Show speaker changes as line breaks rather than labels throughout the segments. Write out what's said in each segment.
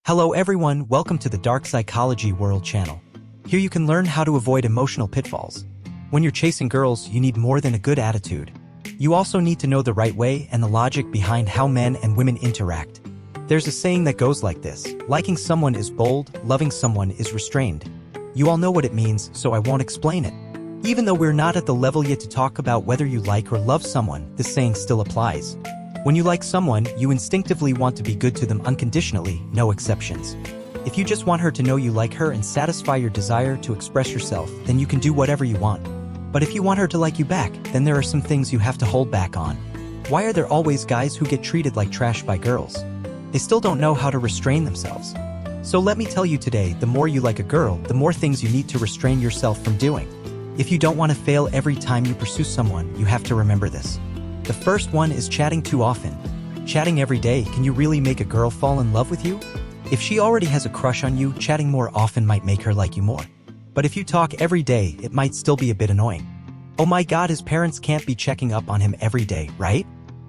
Hello everyone, welcome to the Dark Psychology World channel. Here you can learn how to avoid emotional pitfalls. When you're chasing girls, you need more than a good attitude. You also need to know the right way and the logic behind how men and women interact. There's a saying that goes like this: liking someone is bold, loving someone is restrained. You all know what it means, so I won't explain it. Even though we're not at the level yet to talk about whether you like or love someone, this saying still applies. When you like someone, you instinctively want to be good to them unconditionally, no exceptions. If you just want her to know you like her and satisfy your desire to express yourself, then you can do whatever you want. But if you want her to like you back, then there are some things you have to hold back on. Why are there always guys who get treated like trash by girls? They still don't know how to restrain themselves. So let me tell you today, the more you like a girl, the more things you need to restrain yourself from doing. If you don't want to fail every time you pursue someone, you have to remember this. The first one is chatting too often. Chatting every day, can you really make a girl fall in love with you? If she already has a crush on you, chatting more often might make her like you more. But if you talk every day, it might still be a bit annoying. Oh my god, his parents can't be checking up on him every day, right?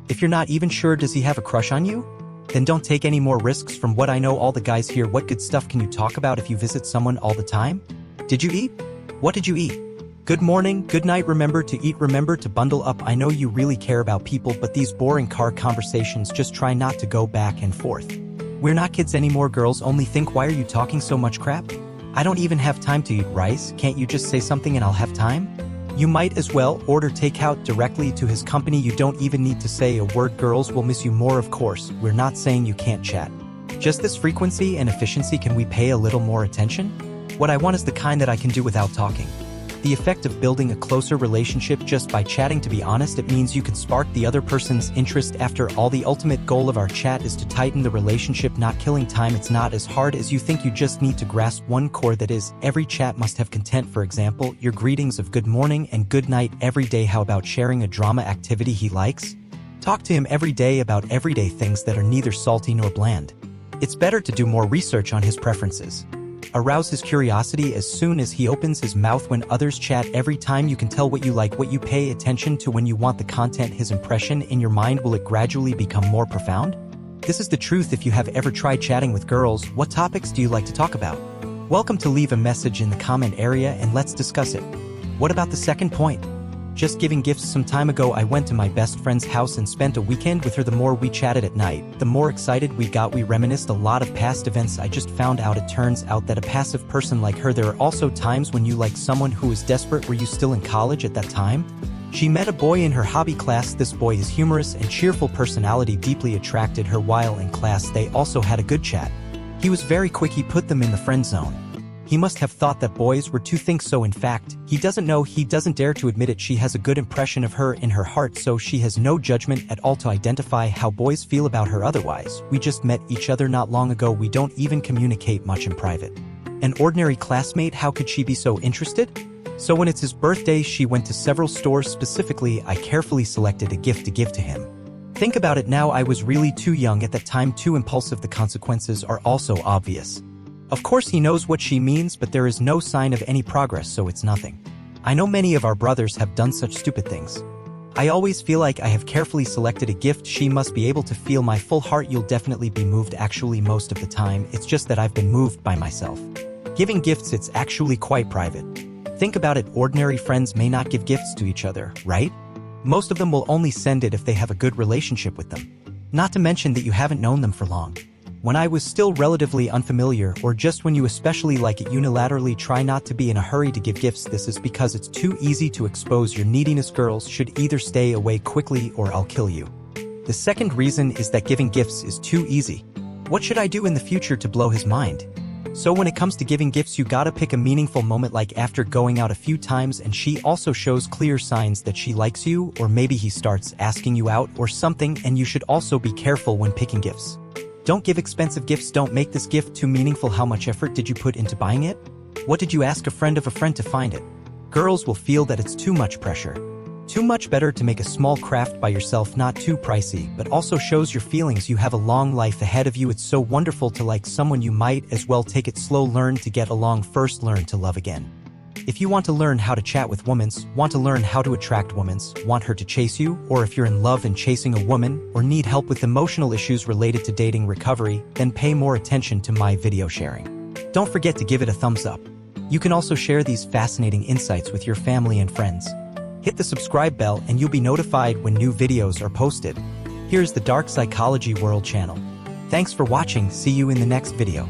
If you're not even sure does he have a crush on you? Then don't take any more risks. From what I know, all the guys here, what good stuff can you talk about if you visit someone all the time? Did you eat? What did you eat? Good morning, good night, remember to eat, remember to bundle up. I know you really care about people, but these boring car conversations, just try not to go back and forth. We're not kids anymore. Girls only think, why are you talking so much crap? I don't even have time to eat rice. Can't you just say something and I'll have time? You might as well order takeout directly to his company. You don't even need to say a word. Girls will miss you more, of course. We're not saying you can't chat. Just this frequency and efficiency. Can we pay a little more attention? What I want is the kind that I can do without talking. The effect of building a closer relationship just by chatting. To be honest, it means you can spark the other person's interest. After all, the ultimate goal of our chat is to tighten the relationship, not killing time. It's not as hard as you think. You just need to grasp one core, that is, every chat must have content. For example, your greetings of good morning and good night every day. How about sharing a drama activity he likes? Talk to him every day about everyday things that are neither salty nor bland. It's better to do more research on his preferences. Arouse his curiosity as soon as he opens his mouth. When others chat every time, you can tell what you like, what you pay attention to. When you want the content, his impression in your mind, will it gradually become more profound? This is the truth. If you have ever tried chatting with girls, what topics do you like to talk about? Welcome to leave a message in the comment area and let's discuss it. What about the second point? Just giving gifts. Some time ago, I went to my best friend's house and spent a weekend with her. The more we chatted at night, the more excited we got. We reminisced a lot of past events. I just found out, it turns out that a passive person like her, there are also times when you like someone who is desperate. Were you still in college at that time? She met a boy in her hobby class. This boy is humorous and cheerful personality, deeply attracted her while in class. They also had a good chat. He was very quick. He put them in the friend zone. He must have thought that boys were to think so. In fact, he doesn't know, he doesn't dare to admit it. She has a good impression of her in her heart, so she has no judgment at all to identify how boys feel about her. Otherwise, we just met each other not long ago. We don't even communicate much in private. An ordinary classmate, how could she be so interested? So when it's his birthday, she went to several stores. Specifically, I carefully selected a gift to give to him. Think about it now, I was really too young at that time, too impulsive. The consequences are also obvious. Of course he knows what she means, but there is no sign of any progress, so it's nothing. I know many of our brothers have done such stupid things. I always feel like I have carefully selected a gift. She must be able to feel my full heart. You'll definitely be moved. Actually, most of the time, it's just that I've been moved by myself. Giving gifts, it's actually quite private. Think about it, ordinary friends may not give gifts to each other, right? Most of them will only send it if they have a good relationship with them. Not to mention that you haven't known them for long. When I was still relatively unfamiliar, or just when you especially like it, unilaterally try not to be in a hurry to give gifts. This is because it's too easy to expose your neediness. Girls should either stay away quickly or I'll kill you. The second reason is that giving gifts is too easy. What should I do in the future to blow his mind? So when it comes to giving gifts, you gotta pick a meaningful moment, like after going out a few times and she also shows clear signs that she likes you, or maybe he starts asking you out or something. And you should also be careful when picking gifts. Don't give expensive gifts. Don't make this gift too meaningful. How much effort did you put into buying it? What did you ask a friend of a friend to find it? Girls will feel that it's too much pressure. Too much better to make a small craft by yourself, not too pricey, but also shows your feelings. You have a long life ahead of you. It's so wonderful to like someone. You might as well take it slow. Learn to get along first, learn to love again. If you want to learn how to chat with women, want to learn how to attract women, want her to chase you, or if you're in love and chasing a woman, or need help with emotional issues related to dating recovery, then pay more attention to my video sharing. Don't forget to give it a thumbs up. You can also share these fascinating insights with your family and friends. Hit the subscribe bell and you'll be notified when new videos are posted. Here's the Dark Psychology World channel. Thanks for watching. See you in the next video.